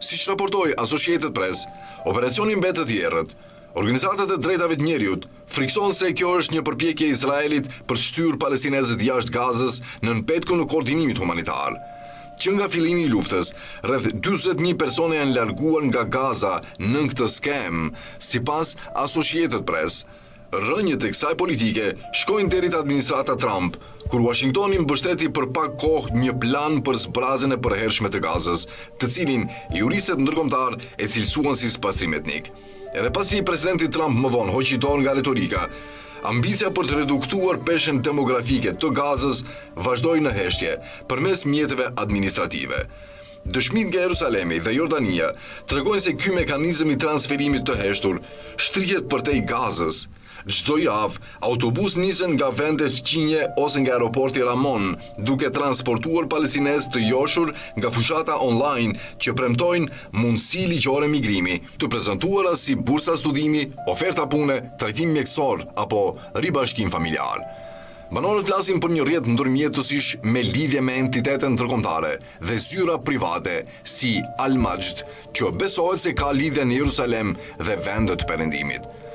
Siç raportoi Associated Press, operacioni mbetet i errët. Organizatat e drejtave të njerëzit frikson se kjo është një përpjekje e Izraelit për të shtyrë palestinezët jashtë Gazës në mpetkun e koordinimit humanitar. Që nga fillimi i luftës, rreth 40.000 persone janë larguar nga Gaza në këtë skem, sipas Associated Press. Rrënjët e kësaj politike shkojnë deri te administrata Trump, kur Washingtoni mbështeti për pak kohë një plan për zbrazjen e përhershme të Gazës, të cilin juristët ndërkombëtar e cilësuan si spastrim etnik. Edhe pasi presidenti Trump më vonë hoqi dorë nga retorika, ambicia për të reduktuar peshën demografike të Gazës vazhdoi në heshtje përmes mjeteve administrative. Dëshmit nga Jerusalemi dhe Jordania tregojnë se ky mekanizëm i transferimit të heshtur shtrihet përtej Gazës. Çdo javë, autobus nisen nga vende fqinje ose nga aeroporti Ramon, duke transportuar palestinezë të joshur nga fushata online që premtojnë mundësi ligjore migrimi, të prezantuara si bursa studimi, oferta pune, trajtim mjekësor apo ribashkim familjar. Banorët flasin për një rrjet ndërmjetësish me lidhje me entitete ndërkombëtare dhe zyra private si Al Majd, që besohet se ka lidhje në Jerusalem dhe vendet të perëndimit.